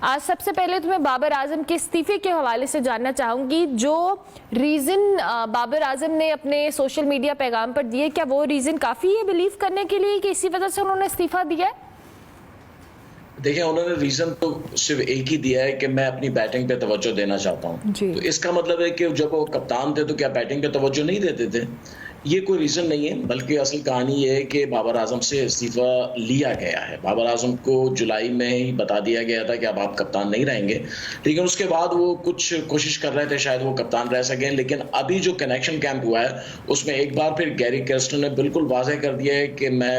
आज सबसे पहले तो मैं बाबर आजम के इस्तीफे के हवाले से जानना चाहूंगी। जो रीजन बाबर आजम ने अपने सोशल मीडिया पैगाम पर दिए, क्या वो रीजन काफी है बिलीव करने के लिए कि इसी वजह से उन्होंने इस्तीफा दिया है? देखिए, उन्होंने रीजन तो सिर्फ एक ही दिया है कि मैं अपनी बैटिंग पे तवज्जो देना चाहता हूं। तो इसका मतलब है कि जब वो कप्तान थे तो क्या बैटिंग पे तवज्जो नहीं देते थे? ये कोई रीजन नहीं है, बल्कि असल कहानी ये है कि बाबर आजम से इस्तीफा लिया गया है। बाबर आजम को जुलाई में ही बता दिया गया था कि अब आप कप्तान नहीं रहेंगे, लेकिन उसके बाद वो कुछ कोशिश कर रहे थे शायद वो कप्तान रह सकें। लेकिन अभी जो कनेक्शन कैंप हुआ है उसमें एक बार फिर गैरी कर्स्टन ने बिल्कुल वाज़ेह कर दिया है कि मैं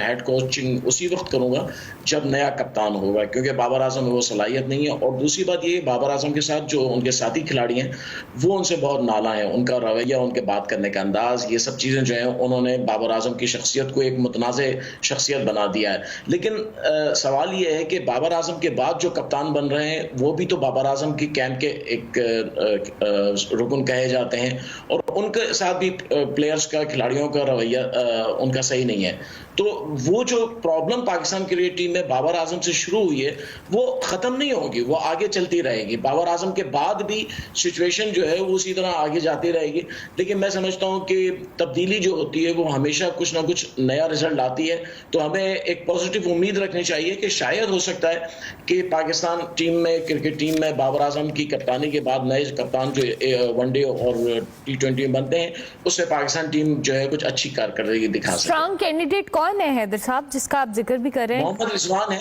हेड कोचिंग उसी वक्त करूंगा जब नया कप्तान होगा, क्योंकि बाबर आजम में वो सलाहियत नहीं है। और दूसरी बात ये, बाबर आजम के साथ जो उनके साथी खिलाड़ी हैं वो उनसे बहुत नाला है, उनका रवैया, उनके बात करने का अंदाज, ये सब चीज़ें जो है उन्होंने बाबर आजम की शख्सियत को एक मुतनाज़े शख्सियत बना दिया है। लेकिन सवाल ये है कि बाबर आजम के बाद जो कप्तान बन रहे हैं वो भी तो बाबर आजम की कैंप के एक रुकन कहे जाते हैं, और उनके साथ भी प्लेयर्स का, खिलाड़ियों का रवैया उनका सही नहीं है। तो वो जो प्रॉब्लम पाकिस्तान क्रिकेट टीम में बाबर आजम से शुरू हुई है वो खत्म नहीं होगी, वो आगे चलती रहेगी। बाबर आजम के बाद भी सिचुएशन जो है वो उसी तरह आगे जाती रहेगी। लेकिन मैं समझता हूं कि तब्दीली जो होती है वो हमेशा कुछ ना कुछ नया रिजल्ट लाती है। तो हमें एक पॉजिटिव उम्मीद रखनी चाहिए कि शायद हो सकता है कि पाकिस्तान टीम में, क्रिकेट टीम में बाबर आजम की कप्तानी के बाद नए कप्तान जो वनडे और T20 में बनते हैं उससे पाकिस्तान टीम जो है कुछ अच्छी कारकर्दगी दिखा सके। स्ट्रॉन्ग कैंडिडेट कौन है हैदर साहब जिसका आप जिक्र भी कर रहे हैं? मोहम्मद रिजवान है,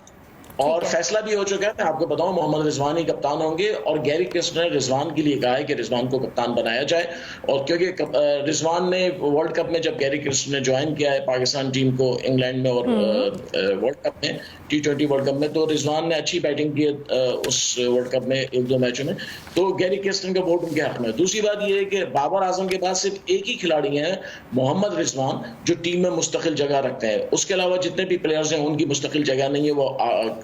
और फैसला भी हो चुका है। मैं आपको बताऊं, मोहम्मद रिजवान ही कप्तान होंगे, और गैरी कर्स्टन ने रिजवान के लिए कहा है कि रिजवान को कप्तान बनाया जाए। और क्योंकि रिजवान ने वर्ल्ड कप में, जब गैरी कर्स्टन ने ज्वाइन किया है पाकिस्तान टीम को इंग्लैंड में और वर्ल्ड कप में, T20 वर्ल्ड कप में, तो रिजवान ने अच्छी बैटिंग की उस वर्ल्ड कप में 1-2 मैचों में। तो गैरी कर्स्टन का वोट उनके हक में। दूसरी बात यह है कि बाबर आजम के पास सिर्फ एक ही खिलाड़ी है, मोहम्मद रिजवान, जो टीम में मुस्तकिल जगह रखते हैं। उसके अलावा जितने भी प्लेयर्स हैं उनकी मुस्तकिल जगह नहीं है, वो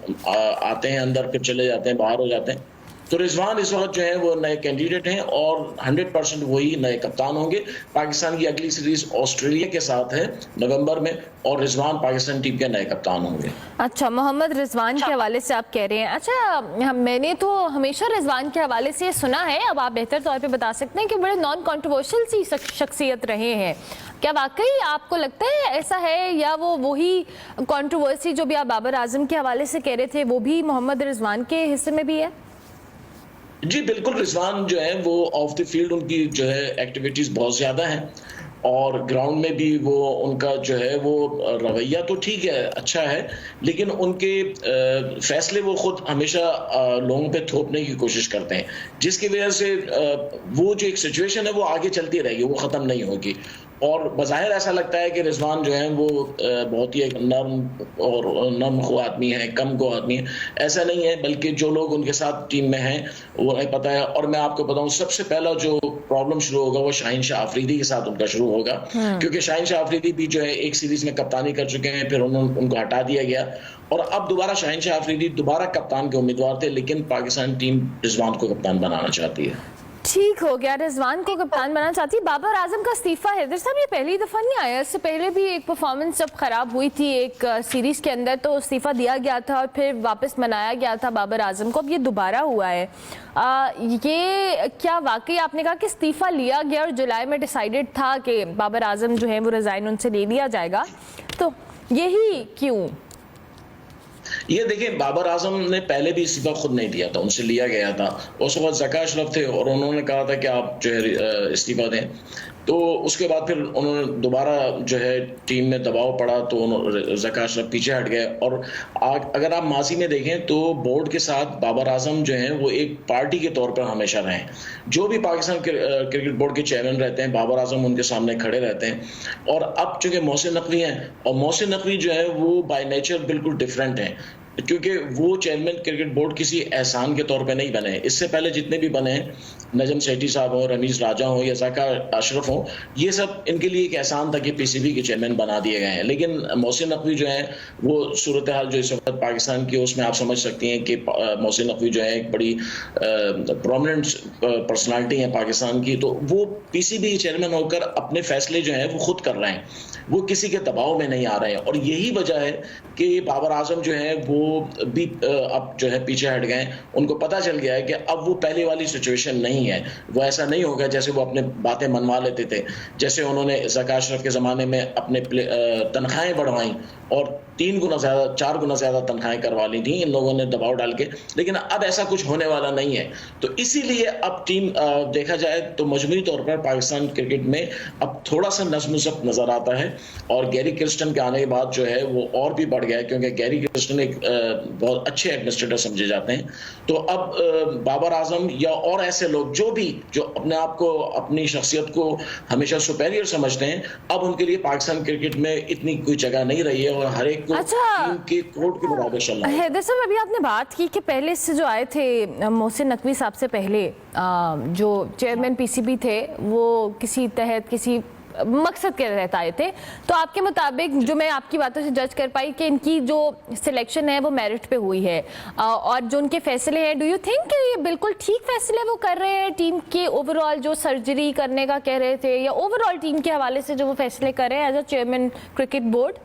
आते हैं अंदर फिर चले जाते हैं, बाहर हो जाते हैं। तो रिजवान इस वक्त जो है वो नए कैंडिडेट हैं और 100% वही नए कप्तान होंगे। पाकिस्तान की अगली सीरीज ऑस्ट्रेलिया के साथ है नवंबर में, और रिजवान पाकिस्तान टीम के नए कप्तान होंगे। अच्छा, मोहम्मद रिजवान के हवाले से आप कह रहे हैं। अच्छा, मैंने तो हमेशा रिजवान के हवाले से सुना है, अब आप बेहतर तौर पे बता सकते हैं कि बड़े नॉन कंट्रोवर्शियल सी शख्सियत रहे हैं। क्या वाकई आपको लगता है ऐसा है, या वो वही कंट्रोवर्सी जो भी आप बाबर आजम के हवाले से कह रहे थे वो भी मोहम्मद रिजवान के हिस्से में भी है? जी बिल्कुल, रिजवान जो है वो ऑफ द फील्ड उनकी जो है एक्टिविटीज बहुत ज्यादा हैं, और ग्राउंड में भी वो उनका जो है वो रवैया तो ठीक है, अच्छा है, लेकिन उनके फैसले वो खुद हमेशा लोगों पे थोपने की कोशिश करते हैं, जिसकी वजह से वो जो एक सिचुएशन है वो आगे चलती रहेगी, वो ख़त्म नहीं होगी। और बज़ाहिर ऐसा लगता है कि रिजवान जो है वो बहुत ही एक नर्म खो आदमी है, कम खो आदमी है। ऐसा नहीं है, बल्कि जो लोग उनके साथ टीम में हैं वो नहीं पता है। और मैं आपको बताऊं, सबसे पहला जो प्रॉब्लम शुरू होगा वो शाहीन शाह अफरीदी के साथ उनका शुरू होगा, क्योंकि शाहीन शाह अफरीदी भी जो है एक सीरीज में कप्तानी कर चुके हैं, फिर उनको हटा दिया गया, और अब दोबारा शाहीन शाह अफरीदी दोबारा कप्तान के उम्मीदवार थे, लेकिन पाकिस्तान टीम रिजवान को कप्तान बनाना चाहती है। ठीक हो गया, रिजवान को कप्तान बनाना चाहती है। बाबर आजम का इस्तीफा हैदर साहब ये पहली दफा नहीं आया, इससे पहले भी एक परफॉर्मेंस जब खराब हुई थी एक सीरीज के अंदर तो इस्तीफा दिया गया था और फिर वापस मनाया गया था बाबर आजम को। अब ये दोबारा हुआ है। ये क्या वाकई आपने कहा कि इस्तीफा लिया गया और जुलाई में डिसाइडेड था कि बाबर आजम जो है वो रिजाइन उनसे ले लिया जाएगा, तो यही क्यों? ये देखिए, बाबर आजम ने पहले भी इस्तीफा खुद नहीं दिया था, उनसे लिया गया था। उस वक्त ज़का अशरफ थे और उन्होंने कहा था कि आप जो है इस्तीफा दें। तो उसके बाद फिर उन्होंने दोबारा जो है टीम में दबाव पड़ा तो ज़का अशरफ पीछे हट गए। और अगर आप माजी में देखें तो बोर्ड के साथ बाबर आजम जो हैं वो एक पार्टी के तौर पर हमेशा रहे। जो भी पाकिस्तान क्रिकेट बोर्ड के चेयरमैन रहते हैं, बाबर आजम उनके सामने खड़े रहते हैं। और अब चूंकि मोहसिन नकवी हैं, और मोहसिन नकवी जो है वो बाय नेचर बिल्कुल डिफरेंट हैं, क्योंकि वो चेयरमैन क्रिकेट बोर्ड किसी एहसान के तौर पे नहीं बने। इससे पहले जितने भी बने, नजम सेठी साहब हो, रमीज राजा हो या ज़का अशरफ हो, ये सब इनके लिए एक एहसान था कि पीसीबी के चेयरमैन बना दिए गए हैं। लेकिन मोहसिन नकवी जो है वो सूरत हाल जो इस वक्त पाकिस्तान की, उसमें आप समझ सकती हैं कि मोहसिन नकवी जो है एक बड़ी प्रोमिनेंट पर्सनालिटी है पाकिस्तान की। तो वो पीसीबी के चेयरमैन होकर अपने फैसले जो हैं वो खुद कर रहे हैं, वो किसी के दबाव में नहीं आ रहे हैं। और यही वजह है कि बाबर आजम जो है वो भी अब जो है पीछे हट गए। उनको पता चल गया है कि अब वो पहले वाली सिचुएशन नहीं है, वो ऐसा नहीं होगा जैसे वो अपने बातें मनवा लेते थे। जैसे उन्होंने ज़का अशरफ के ज़माने में अपने तनख्वाहें बढ़वाई और 3 गुना ज़्यादा 4 गुना ज़्यादा तनख्वाहें करवा ली थी इन लोगों ने दबाव डाल के, लेकिन अब ऐसा कुछ होने वाला नहीं है। तो इसीलिए अब टीम देखा जाए तो मजमूई तौर पर पाकिस्तान क्रिकेट में अब थोड़ा सा नज़्म-ज़ब्त नज़र आता है और गैरी किर्स्टन के आने के बाद जो है वो और भी बढ़ गया है, क्योंकि गैरी किर्स्टन एक बहुत अच्छे एडमिनिस्ट्रेटर समझे जाते हैं। तो अब बाबर आजम या और ऐसे लोग जो अपने आप को, अपनी शख्सियत को हमेशा सुपेरियर समझते हैं, अब उनके लिए पाकिस्तान क्रिकेट में इतनी कोई जगह नहीं रही है और हर एक को टीम के कोर्ट के मुताबिक चलना है। हैदर साहब, अभी आपने बात की कि पहले से जो आए थे मोहसिन नकवी साहब से पहले जो चेयरमैन पीसीबी थे वो किसी मकसद के तहत आए थे, तो आपके मुताबिक जो मैं आपकी बातों से जज कर पाई कि इनकी जो सिलेक्शन है वो मेरिट पे हुई है और जो उनके फैसले हैं, डू यू थिंक कि ये बिल्कुल ठीक फैसले वो कर रहे हैं टीम के ओवरऑल जो सर्जरी करने का कह रहे थे, या ओवरऑल टीम के हवाले से जो वो फैसले कर रहे हैं as a chairman cricket board?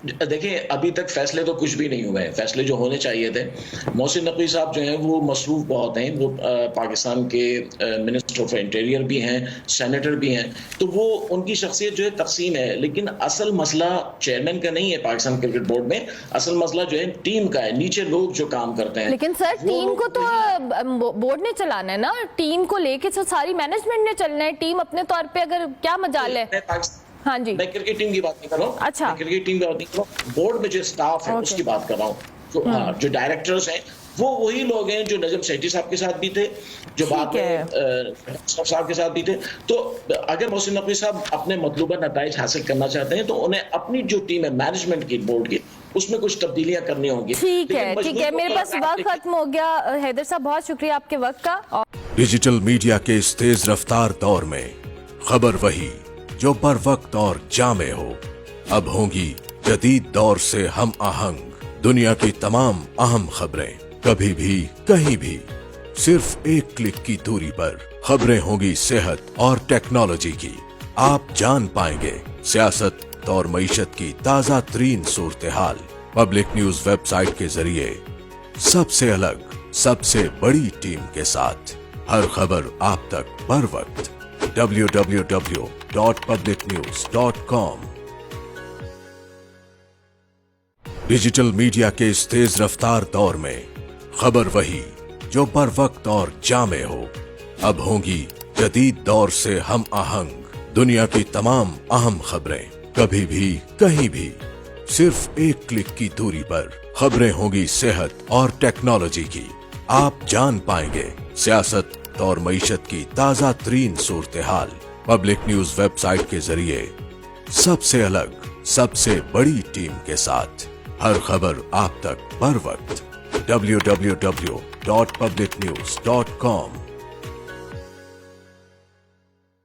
देखिए, अभी तक फैसले तो कुछ भी नहीं हुए हैं, फैसले जो होने चाहिए थे। मोहसिन नकवी साहब जो हैं वो मसरूफ बहुत हैं, वो पाकिस्तान के मिनिस्टर ऑफ इंटीरियर भी हैं, सेनेटर भी हैं, तो वो उनकी शख्सियत जो है तकसीम है, लेकिन असल मसला चेयरमैन का नहीं है पाकिस्तान क्रिकेट बोर्ड में, असल मसला जो है टीम का है, नीचे लोग जो काम करते हैं। लेकिन सर टीम को तो बोर्ड ने चलाना है ना, टीम को लेके तो सारी मैनेजमेंट ने चलना है, टीम अपने तौर पर अगर क्या मजाल है। हाँ जी, मैं क्रिकेट टीम की बात नहीं कर रहा हूँ। अच्छा, मैं क्रिकेट टीम की बात नहीं कर रहा हूँ, बोर्ड में जो स्टाफ है उसकी बात कर रहा हूँ। जो डायरेक्टर्स हैं वो वही लोग हैं जो नजम सेठी साहब के साथ भी थे, जो बाद में साहब के साथ भी थे। तो अगर मोहसिन नकवी साहब अपने मतलूबा नताइज हासिल करना चाहते हैं तो उन्हें अपनी जो टीम है मैनेजमेंट की, बोर्ड की, उसमें कुछ तब्दीलियां करनी होंगी। ठीक है, मेरे पास वक्त खत्म हो गया। हैदर साहब, बहुत शुक्रिया आपके वक्त का। डिजिटल मीडिया के इस तेज रफ्तार दौर में खबर वही जो बर वक्त और जामे हो, अब होंगी जदीद दौर से हम आहंग। दुनिया की तमाम अहम खबरें कभी भी कहीं भी सिर्फ एक क्लिक की दूरी पर। खबरें होंगी सेहत और टेक्नोलॉजी की, आप जान पाएंगे सियासत और मईशत की ताजा तरीन सूरत हाल। पब्लिक न्यूज वेबसाइट के जरिए सबसे अलग, सबसे बड़ी टीम के साथ हर खबर आप तक बर वक्त। www.publicnews.com। डिजिटल मीडिया के इस तेज रफ्तार दौर में खबर वही जो बर वक्त और जामे हो, अब होंगी जदीद दौर से हम आहंग। दुनिया की तमाम अहम खबरें कभी भी कहीं भी सिर्फ एक क्लिक की दूरी पर। खबरें होंगी सेहत और टेक्नोलॉजी की, आप जान पाएंगे सियासत और मईशत की ताजा तरीन सूरत हाल। पब्लिक न्यूज वेबसाइट के जरिए सबसे अलग, सबसे बड़ी टीम के साथ हर खबर आप तक बर वक्त। www.publicnews.com।